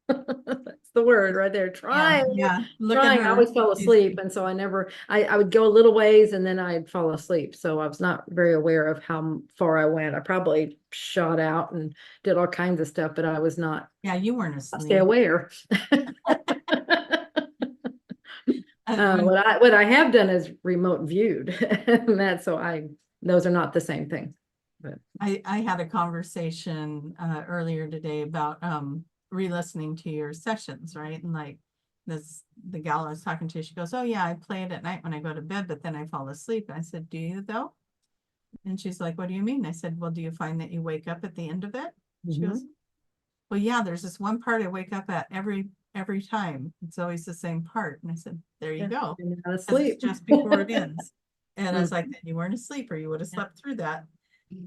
That's the word right there. Yeah, Trying. yeah. Look at Trying. I her. always fell asleep, and so I would go a little ways and then I'd fall asleep. So I was not very aware of how far I went. I probably shot out and did all kinds of stuff, but I was not Yeah, you weren't stay asleep. aware. What I have done is remote viewed, and that's those are not the same thing. But I had a conversation earlier today about re-listening to your sessions, right? And like the gal I was talking to, she goes, oh yeah, I play it at night when I go to bed, but then I fall asleep. And I said, do you though? And she's like, what do you mean? I said, well, do you find that you wake up at the end of it? She goes, well, yeah, there's this one part I wake up at every time. It's always the same part. And I said, there you go. You're not 'Cause asleep. it's just before it ends. And I was Mm. like, you weren't asleep or you would have slept through that.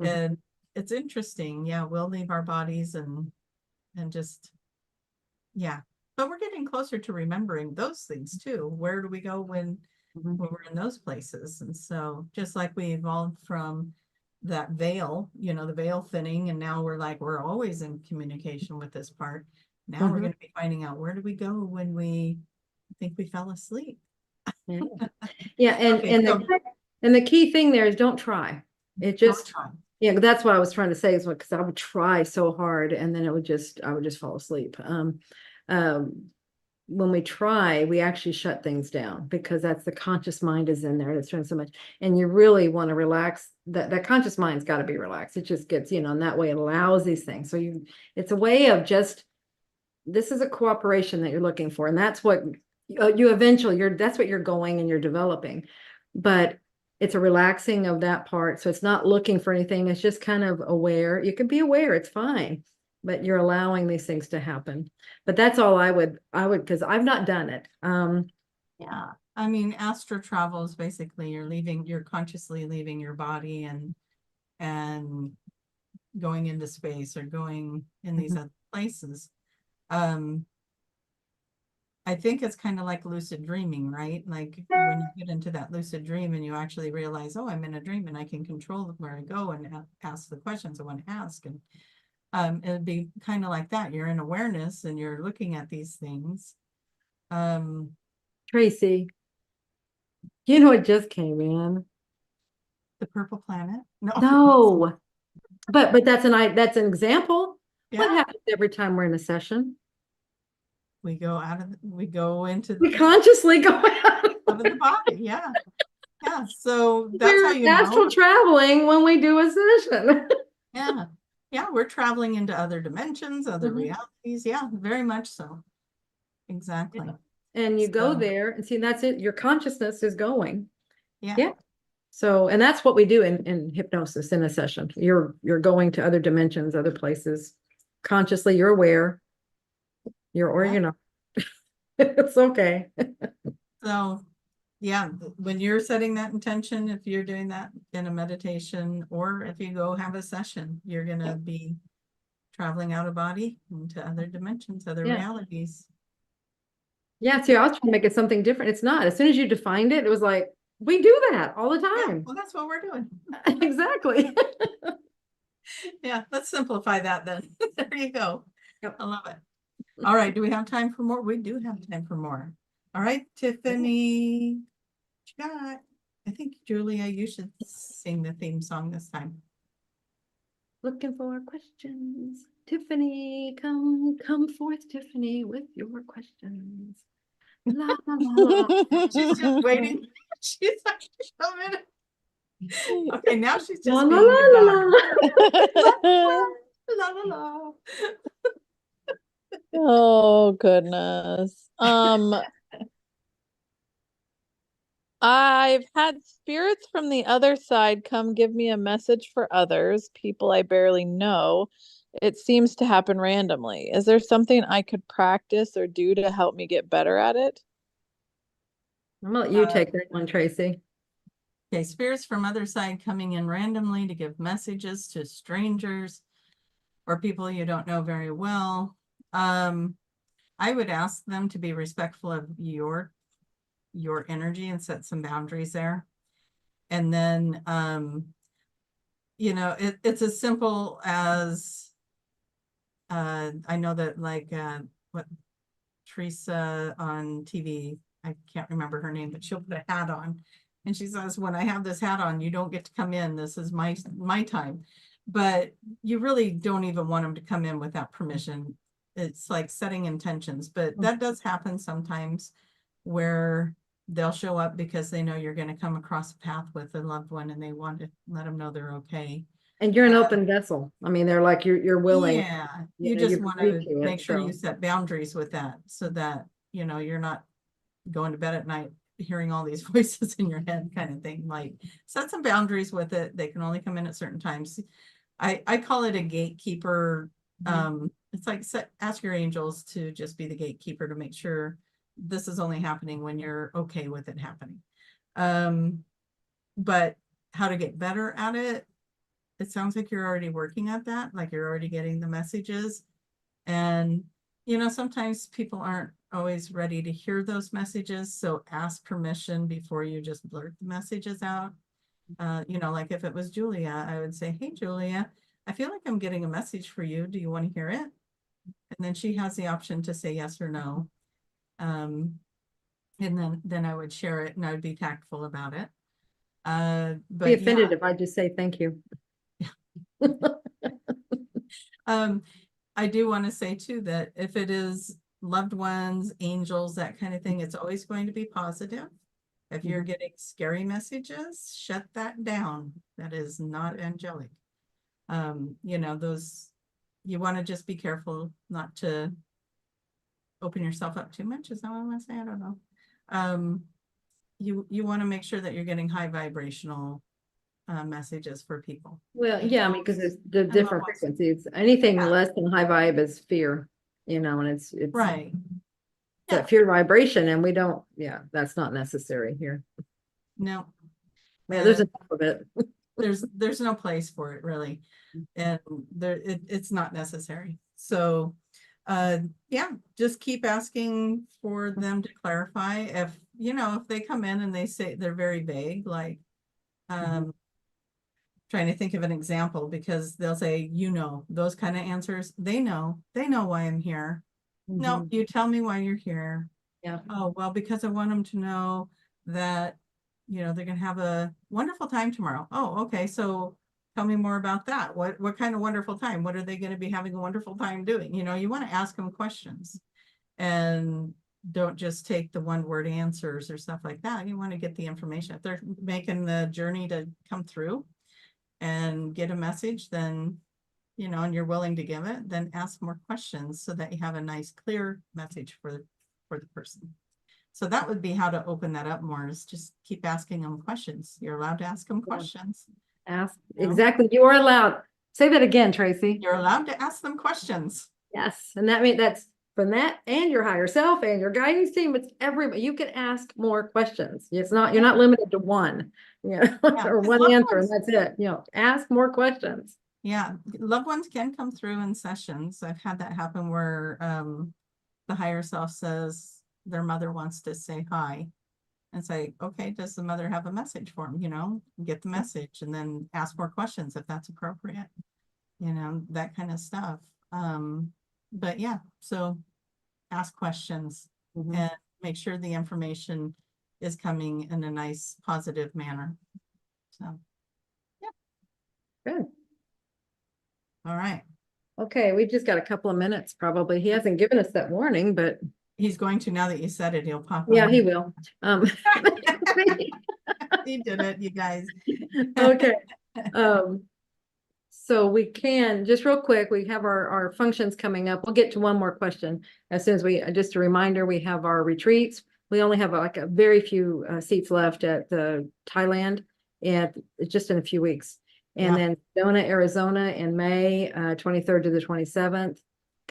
And it's interesting. Yeah, we'll leave our bodies and just, yeah. But we're getting closer to remembering those things too. Where do we go when we're in those places? And so just like we evolved from that veil, the veil thinning, and now we're always in communication with this part. Now we're going to be finding out, where do we go when we think we fell asleep? Yeah. Yeah, and the key thing there is don't try. It just yeah, that's what I was trying to say, is because I would try so hard and then I would just fall asleep. When we try, we actually shut things down, because that's the conscious mind is in there that's doing so much, and you really want to relax. That conscious mind's got to be relaxed. It just gets, and that way it allows these things. So it's a way of just, this is a cooperation that you're looking for, and that's what you eventually that's what you're going and you're developing. But it's a relaxing of that part. So it's not looking for anything. It's just kind of aware. You can be aware, it's fine, but you're allowing these things to happen. But that's all I would, because I've not done it. Yeah. I mean, astral travel is basically you're consciously leaving your body and going into space or going in these other places. I think it's kind of like lucid dreaming, right? Like when you get into that lucid dream and you actually realize, oh, I'm in a dream and I can control where I go and ask the questions I want to ask. And it'd be kind of like that. You're in awareness and you're looking at these things. Tracy, what just came in? The purple planet? No, but that's an example. Yeah. What happens every time we're in a session? We go into We consciously go out of the body. Yeah. Yeah. So that's we're how you astral know. traveling when we do a session. Yeah. Yeah. We're traveling into other dimensions, other realities. Yeah, very much so. Exactly. And you go there and see, that's it. Your consciousness is going. Yeah. Yeah. So, and that's what we do in hypnosis in a session. You're going to other dimensions, other places. Consciously, you're aware. You're not. It's okay. So, yeah, when you're setting that intention, if you're doing that in a meditation, or if you go have a session, you're going to be traveling out of body into other dimensions, other realities. Yeah, see, I was trying to make it something different. It's not. As soon as you defined it, it was like, we do that all the time. Yeah, well, that's what we're doing. Exactly. Yeah, let's simplify that then. There you go. Yep. I love it. All right, do we have time for more? We do have time for more. All right, Tiffany, what you got? I think, Julia, you should sing the theme song this time. Looking for questions. Tiffany, come forth, Tiffany, with your questions. La, la, la, la. She's just waiting. She's like, a minute. Okay, now she's just La, being la, la, a la, dog. La, la, la. Oh goodness. I've had spirits from the other side come give me a message for others, people I barely know. It seems to happen randomly. Is there something I could practice or do to help me get better at it? I'm gonna let you take that one, Tracy. Okay, spirits from other side coming in randomly to give messages to strangers or people you don't know very well. I would ask them to be respectful of your energy and set some boundaries there. And then, it's as simple as, I know that what Teresa on TV, I can't remember her name, but she'll put a hat on and she says, when I have this hat on, you don't get to come in. This is my time. But you really don't even want them to come in without permission. It's like setting intentions, but that does happen sometimes where they'll show up because they know you're going to come across a path with a loved one and they want to let them know they're okay. And you're an open vessel. I mean, they're like, you're willing. Yeah, you just want to make sure you set boundaries with that so that, you're not going to bed at night hearing all these voices in your head kind of thing. Like, set some boundaries with it. They can only come in at certain times. I call it a gatekeeper. It's like ask your angels to just be the gatekeeper to make sure this is only happening when you're okay with it happening. But how to get better at it, it sounds like you're already working at that, like you're already getting the messages. And, sometimes people aren't always ready to hear those messages. So ask permission before you just blurt the messages out. Like if it was Julia, I would say, hey, Julia, I feel like I'm getting a message for you. Do you want to hear it? And then she has the option to say yes or no. And then I would share it and I would be tactful about it. But Be offended if I just say thank you. I do want to say too that if it is loved ones, angels, that kind of thing, it's always going to be positive. If you're getting scary messages, shut that down. That is not angelic. Those, you want to just be careful not to open yourself up too much. Is that what I want to say? I don't know. You want to make sure that you're getting high vibrational messages for people. Well, yeah, I mean, because it's the different frequencies. Anything less than high vibe is fear, and it's right. That fear vibration, and we don't. Yeah, that's not necessary here. No, Yeah, there's enough of it. there's no place for it really, and it's not necessary. So, just keep asking for them to clarify. If they come in and they say they're very vague, like, trying to think of an example, because they'll say, those kind of answers, they know why I'm here. No, you tell me why you're here. Yeah. Oh, well, because I want them to know that, they're going to have a wonderful time tomorrow. Oh, okay. So tell me more about that. What kind of wonderful time? What are they going to be having a wonderful time doing? You want to ask them questions, and don't just take the one word answers or stuff like that. You want to get the information. If they're making the journey to come through and get a message, then, and you're willing to give it, then ask more questions so that you have a nice, clear message for the person. So that would be how to open that up more, is just keep asking them questions. You're allowed to ask them questions. Ask exactly. You are allowed. Say that again, Tracy. You're allowed to ask them questions. Yes, and that means that's from that and your higher self and your guidance team. It's everybody. You can ask more questions. It's not, you're not limited to one, or one answer, and that's it. Ask more questions. Yeah, loved ones can come through in sessions. I've had that happen where the higher self says their mother wants to say hi, and say, okay, does the mother have a message for him? Get the message and then ask more questions if that's appropriate, that kind of stuff. But yeah, so ask questions and make sure the information is coming in a nice, positive manner. So, yeah. Good. All right. Okay, we've just got a couple of minutes probably. He hasn't given us that warning, but he's going to, now that you said it, he'll pop yeah, on. he will. He did it, you guys. Okay. So we can, just real quick, we have our functions coming up. We'll get to one more question as soon as just a reminder, we have our retreats. We only have like a very few seats left at the Thailand, and just in a few weeks. And then Sedona, Arizona in May 23rd to the 27th.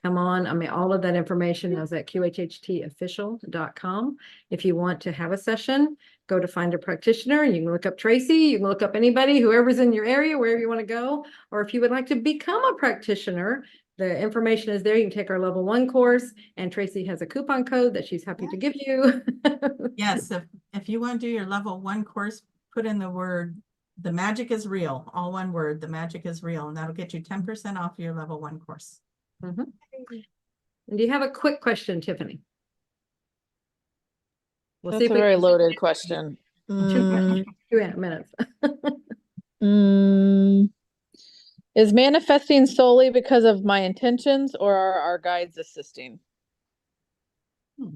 Come on. I mean, all of that information is at qhhtofficial.com. If you want to have a session, go to find a practitioner. You can look up Tracy. You can look up anybody, whoever's in your area, wherever you want to go. Or if you would like to become a practitioner, the information is there. You can take our level 1 course, and Tracy has a coupon code that she's happy to give you. Yes. If you want to do your level 1 course, put in the word, the magic is real, all one word, the magic is real, and that'll get you 10% off your level 1 course. And do you have a quick question, Tiffany? That's a very loaded question. 2 minutes. Is manifesting solely because of my intentions, or are our guides assisting? Oh,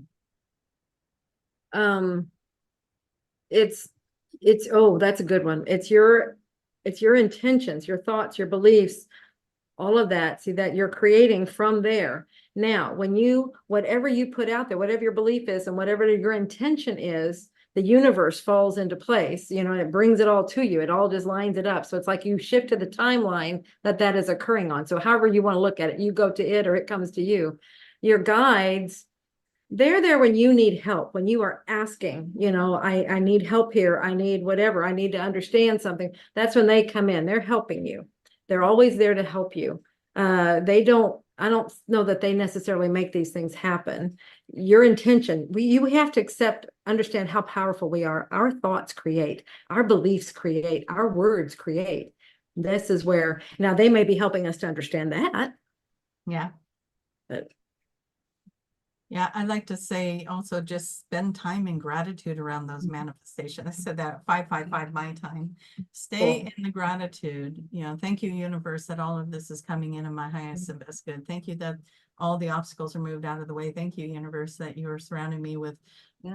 that's a good one. It's your intentions, your thoughts, your beliefs, all of that. See, that you're creating from there. Now, whatever you put out there, whatever your belief is and whatever your intention is, the universe falls into place, and it brings it all to you. It all just lines it up. So it's like you shift to the timeline that is occurring on. So however you want to look at it, you go to it or it comes to you. Your guides, they're there when you need help, when you are asking, I need help here. I need whatever. I need to understand something. That's when they come in. They're helping you. They're always there to help you. I don't know that they necessarily make these things happen. Your intention, you have to understand how powerful we are. Our thoughts create, our beliefs create, our words create. This is where, now they may be helping us to understand that. Yeah. But yeah, I'd like to say also just spend time in gratitude around those manifestations. I said that at 555 my time. Stay Cool. in the gratitude. Thank you, universe, that all of this is coming in my highest and best good. Thank you that all the obstacles are moved out of the way. Thank you, universe, that you are surrounding me with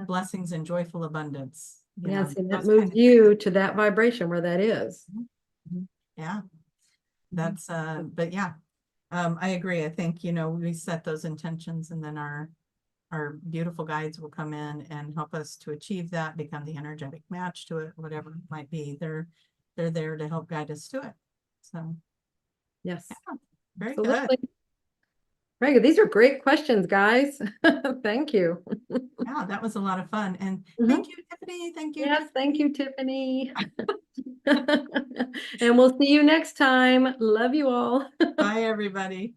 blessings and joyful abundance. Yes, and that those moves kind of you to that vibration where that is. yeah, that's but yeah, I agree. I think we set those intentions, and then our beautiful guides will come in and help us to achieve that, become the energetic match to it, whatever it might be. They're there to help guide us to it. So Yes, yeah, very absolutely. good. Very good. These are great questions, guys. Thank you. Yeah, that was a lot of fun. And thank you, Tiffany. Thank you. Yes, thank you, Tiffany. And we'll see you next time. Love you all. Bye, everybody.